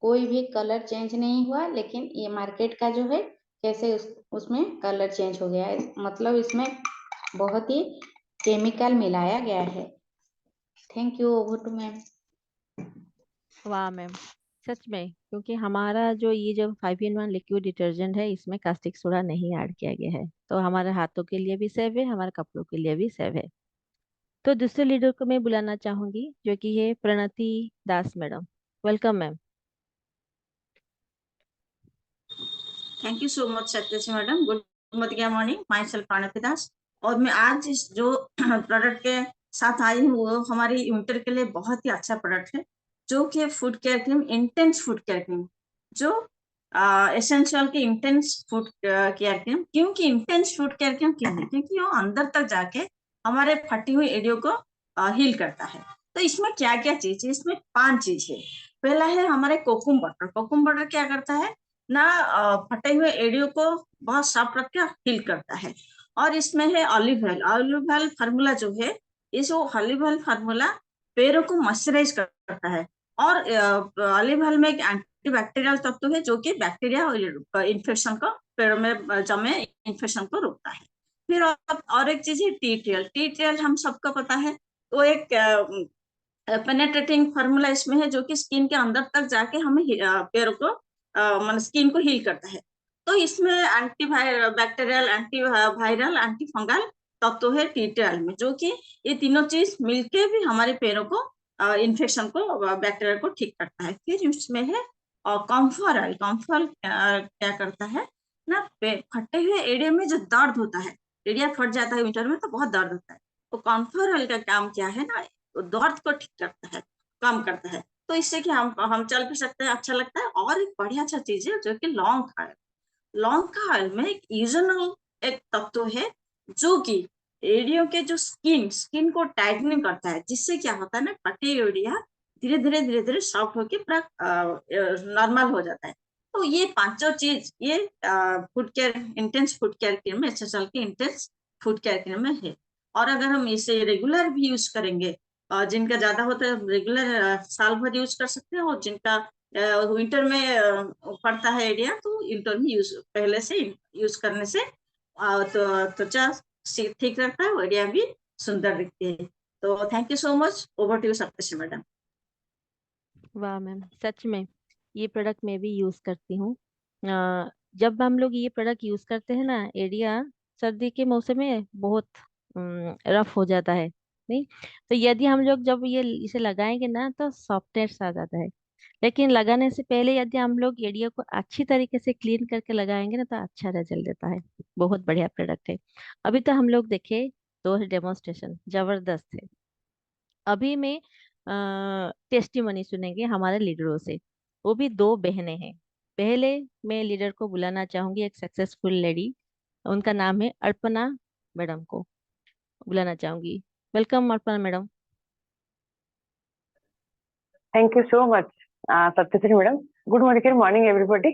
कोई भी कलर चेंज नहीं हुआ, लेकिन ये मार्केट का जो है कैसे उसमें कलर चेंज हो गया है। मतलब इसमें बहुत ही केमिकल मिलाया गया है। Thank you. Over to ma'am. वाह मैम, सच में, क्योंकि हमारा जो ये जो 5-in-1 लिक्विड डिटर्जेंट है इसमें कास्टिक सोडा नहीं ऐड किया गया है, तो हमारे हाथों के लिए भी सेफ है, हमारे कपड़ों के लिए भी सेफ है। तो दूसरे लीडर को मैं बुलाना चाहूंगी जो कि है Pranati Das madam. Welcome ma'am. Thank you so much Satyashree madam. Good morning, myself Pranati Das. और मैं आज इस जो प्रोडक्ट के साथ आई हूँ वो हमारी विंटर के लिए बहुत ही अच्छा प्रोडक्ट है, जो कि food care cream, intense food care cream, जो एसेंशियल की इंटेंस फूड केयर क्रीम। क्योंकि इंटेंस फूड केयर क्रीम क्यों है? क्योंकि वो अंदर तक जाके हमारे फटी हुई एड़ियों को हील करता है। तो इसमें क्या क्या चीज है? इसमें 5 चीज है। पहला है हमारे कोकुम बटर। कोकुम बटर क्या करता है ना, फटे हुए एड़ियों को बहुत सॉफ्ट रख के हील करता है। और इसमें है olive oil. Olive oil formula जो है, इस ऑलिव ऑयल फार्मूला पैरों को मॉइस्चराइज करता है। और ऑलिव ऑयल में एक एंटीबैक्टीरियल तत्व है जो कि बैक्टीरिया और इन्फेक्शन को, पैरों में जमे इन्फेक्शन को रोकता है। फिर और एक चीज है टी ट्रियल। टी ट्रियल हम सबको पता है, वो एक पेनेट्रेटिंग फार्मूला इसमें है जो कि स्किन के अंदर तक जाके हमें पैरों को मतलब स्किन को हील करता है। तो इसमें anti bacterial, anti viral, anti fungal तत्व है टी ट्रियल में, जो कि ये तीनों चीज मिलके भी हमारे पैरों को इन्फेक्शन को, बैक्टीरिया को ठीक करता है। फिर इसमें है कॉम्फर ऑयल। कॉम्फर क्या करता है ना, फटे हुए एड़िया में जो दर्द होता है, एड़िया फट जाता है विंटर में तो बहुत दर्द होता है, तो कॉम्फर ऑयल का काम क्या है ना, दर्द को ठीक करता है, कम करता है। तो इससे कि हम चल भी सकते हैं, अच्छा लगता है। और एक बढ़िया अच्छा चीज है जो कि लौंग का ऑयल। लौंग का ऑयल में एक यूजनल एक तत्व है जो कि एड़ियों के जो स्किन को टाइटनिंग करता है, जिससे क्या होता है ना, फटी एड़िया धीरे धीरे सॉफ्ट होकर पूरा नॉर्मल हो जाता है। तो ये पांचों चीज ये food care, intense food care cream में, एसएसएल की इंटेंस फूड केयर क्रीम में है। और अगर हम इसे रेगुलर भी यूज करेंगे, जिनका ज्यादा होता है रेगुलर साल भर यूज कर सकते हैं, और जिनका विंटर में पड़ता है एरिया, तो विंटर में यूज पहले से यूज करने से तो त्वचा ठीक रहता है, एरिया भी सुंदर दिखती है। तो thank you so much. Over to you Saptashree madam. वाह मैम, सच में ये प्रोडक्ट मैं भी यूज करती हूँ। जब हम लोग ये प्रोडक्ट यूज करते हैं ना, एरिया सर्दी के मौसम में बहुत रफ हो जाता है, नहीं? तो यदि हम लोग जब ये इसे लगाएंगे ना तो सॉफ्टनेस आ जाता है। लेकिन लगाने से पहले यदि हम लोग एरिया को अच्छी तरीके से क्लीन करके लगाएंगे ना तो अच्छा रिजल्ट देता है। बहुत बढ़िया प्रोडक्ट है। अभी तो हम लोग देखे दो डेमोन्स्ट्रेशन जबरदस्त है। अभी में टेस्टिमनी सुनेंगे हमारे लीडरों से। वो भी दो बहनें हैं। पहले मैं लीडर को बुलाना चाहूंगी, एक सक्सेसफुल लेडी, उनका नाम है अर्पणा मैडम को बुलाना चाहूंगी। Welcome Arpana madam. Thank you so much, Satyasri madam. Good morning everybody.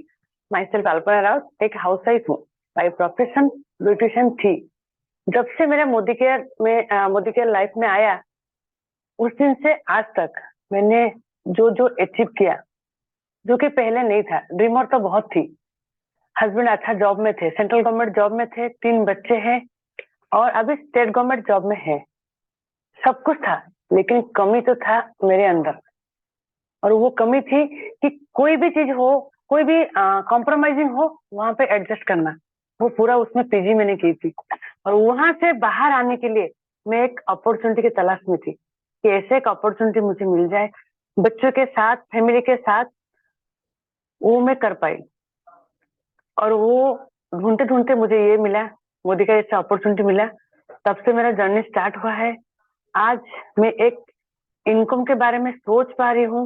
Myself Alpana Rao, एक हाउसवाइफ हूँ, बाय प्रोफेशन ब्यूटिशियन थी। जब से मेरा मोदी केयर लाइफ में आया, उस दिन से आज तक मैंने जो जो अचीव किया, जो कि पहले नहीं था। ड्रीमर तो बहुत थी। हस्बैंड अच्छा जॉब में थे, सेंट्रल गवर्नमेंट जॉब में थे, 3 बच्चे हैं और अभी स्टेट गवर्नमेंट जॉब में है। सब कुछ था, लेकिन कमी तो था मेरे अंदर। और वो कमी थी कि कोई भी चीज हो, कोई भी कॉम्प्रोमाइजिंग हो, वहां पे एडजस्ट करना। वो पूरा उसमें पीजी मैंने की थी। और वहां से बाहर आने के लिए मैं एक अपॉर्चुनिटी की तलाश में थी कि ऐसे एक अपॉर्चुनिटी मुझे मिल जाए, बच्चों के साथ, फैमिली के साथ, वो मैं कर पाई। और वो ढूंढते ढूंढते मुझे ये मिला, मोदी का ऐसा अपॉर्चुनिटी मिला। तब से मेरा जर्नी स्टार्ट हुआ है। आज मैं एक इनकम के बारे में सोच पा रही हूँ,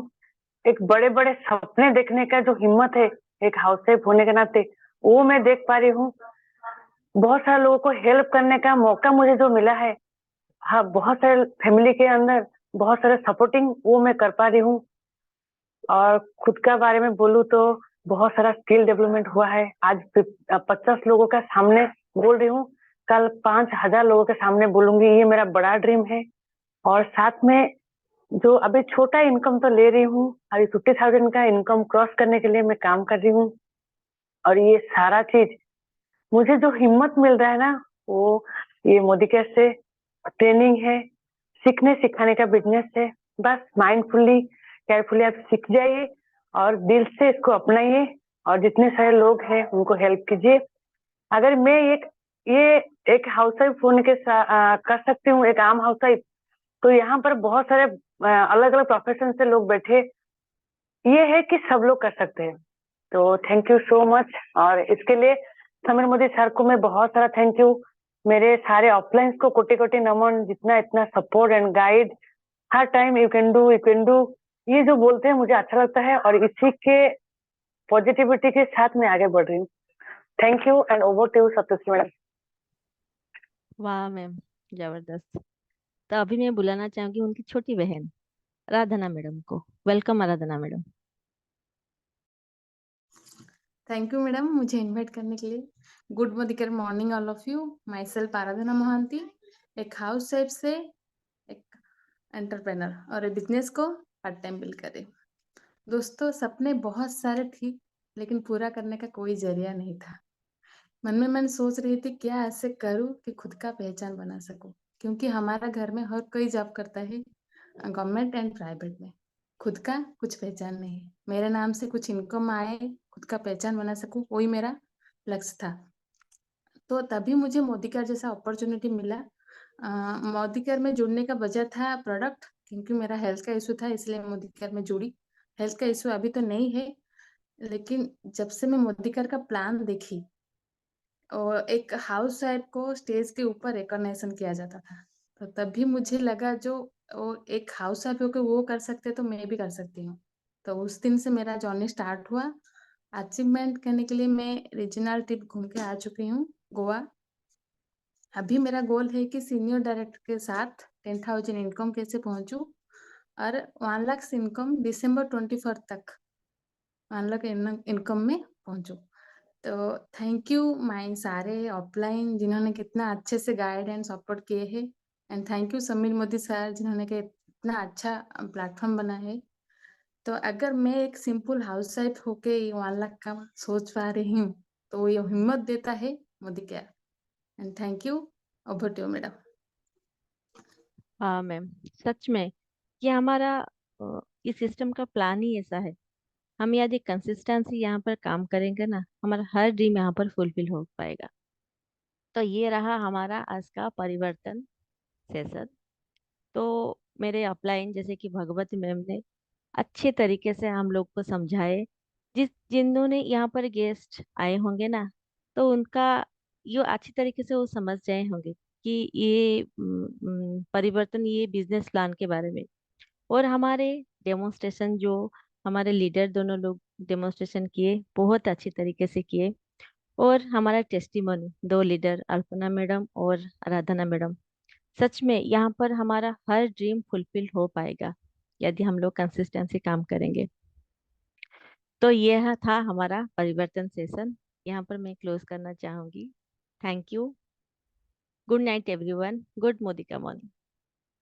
एक बड़े बड़े सपने देखने का जो हिम्मत है एक हाउसवाइफ होने के नाते, वो मैं देख पा रही हूँ। बहुत सारे लोगों को हेल्प करने का मौका मुझे जो मिला है, हाँ, बहुत सारे फैमिली के अंदर बहुत सारे सपोर्टिंग वो मैं कर पा रही हूँ। और खुद का बारे में बोलूँ तो बहुत सारा स्किल डेवलपमेंट हुआ है। आज 50 लोगों का सामने बोल रही हूँ, कल 5000 लोगों के सामने बोलूंगी। ये मेरा बड़ा ड्रीम है। और साथ में जो अभी छोटा इनकम तो ले रही हूँ, अभी 50,000 का इनकम क्रॉस करने के लिए मैं काम कर रही हूँ। और ये सारा चीज मुझे जो हिम्मत मिल रहा है ना, वो ये मोदी केयर से ट्रेनिंग है, सीखने सिखाने का बिजनेस है। बस माइंडफुली, केयरफुली आप सीख जाइए और दिल से इसको अपनाइए और जितने सारे लोग हैं उनको हेल्प कीजिए। अगर मैं ये एक हाउस वाइफ होने के कर सकती हूँ, एक आम हाउस वाइफ, तो यहाँ पर बहुत सारे अलग अलग प्रोफेशन से लोग बैठे, ये है कि सब लोग कर सकते हैं। तो थैंक यू सो मच। और इसके लिए समीर मोदी सर को मैं बहुत सारा थैंक यू, मेरे सारे ऑफलाइन को कोटि कोटि नमन, जितना इतना support and guide, her time you can do, ये जो बोलते हैं मुझे अच्छा लगता है और इसी के पॉजिटिविटी के साथ मैं आगे बढ़ रही हूँ। Thank you and over to you Saptashree madam. वाह मैम, जबरदस्त। तो अभी मैं बुलाना चाहूंगी उनकी छोटी बहन आराधना मैडम को। Welcome Aradhana madam. Thank you madam मुझे इनवाइट करने के लिए। Good morning all of you. Myself Aradhana Mohanty, एक हाउस वाइफ से एक एंटरप्रेनर और एक बिजनेस को पार्ट टाइम बिल्ड करे। दोस्तों, सपने बहुत सारे थी लेकिन पूरा करने का कोई जरिया नहीं था। मन में मैं सोच रही थी क्या ऐसे करूं कि खुद का पहचान बना सकूं, क्योंकि हमारा घर में हर कोई जॉब करता है, गवर्नमेंट एंड प्राइवेट में। खुद का कुछ पहचान नहीं है। मेरे नाम से कुछ इनकम आए, खुद का पहचान बना सकूं, वही मेरा लक्ष्य था। तो तभी मुझे मोदी केयर जैसा अपॉर्चुनिटी मिला। मोदी केयर में जुड़ने का वजह था प्रोडक्ट, क्योंकि मेरा हेल्थ का इशू था, इसलिए मोदी केयर में जुड़ी। हेल्थ का इशू अभी तो नहीं है, लेकिन जब से मैं मोदी केयर का प्लान देखी और एक हाउस वाइफ को स्टेज के ऊपर रिकॉग्निशन किया जाता था, तो तभी मुझे लगा जो वो एक हाउस वाइफ होकर वो कर सकते तो मैं भी कर सकती हूँ। तो उस दिन से मेरा जर्नी स्टार्ट हुआ। अचीवमेंट करने के लिए मैं रीजनल ट्रिप घूम के आ चुकी हूँ गोवा। अभी मेरा गोल है कि सीनियर डायरेक्टर के साथ 10,000 इनकम कैसे पहुंचूं और 1 लाख इनकम दिसंबर 24 तक 1 लाख इनकम में पहुंचूं। तो थैंक यू माय सारे ऑफलाइन जिन्होंने कितना अच्छे से गाइड एंड सपोर्ट किए हैं, and thank you Sameer Modi sir जिन्होंने के इतना अच्छा प्लेटफॉर्म बना है। तो अगर मैं एक सिंपल हाउस वाइफ होके 1 लाख का सोच पा रही हूँ, तो ये हिम्मत देता है Modicare. And thank you. Over to you madam. हाँ मैम, सच में ये हमारा इस सिस्टम का प्लान ही ऐसा है। हम यदि कंसिस्टेंसी यहाँ पर काम करेंगे ना, हमारा हर ड्रीम यहाँ पर फुलफिल हो पाएगा। तो ये रहा हमारा आज का परिवर्तन सेशन। तो मेरे अपलाइन जैसे कि भगवती मैम ने अच्छे तरीके से हम लोग को समझाए। जिन्होंने यहाँ पर गेस्ट आए होंगे ना, तो उनका ये अच्छी तरीके से वो समझ गए होंगे कि ये परिवर्तन, ये बिजनेस प्लान के बारे में। और हमारे डेमोन्स्ट्रेशन जो हमारे लीडर दोनों लोग डेमोन्स्ट्रेशन किए, बहुत अच्छी तरीके से किए। और हमारा टेस्टिमोनी दो लीडर अल्पना मैडम और आराधना मैडम, सच में यहाँ पर हमारा हर ड्रीम फुलफिल हो पाएगा यदि हम लोग कंसिस्टेंसी काम करेंगे। तो यह था हमारा परिवर्तन सेशन। यहाँ पर मैं क्लोज करना चाहूंगी। Thank you. Good night everyone. Good Modi का मॉर्निंग।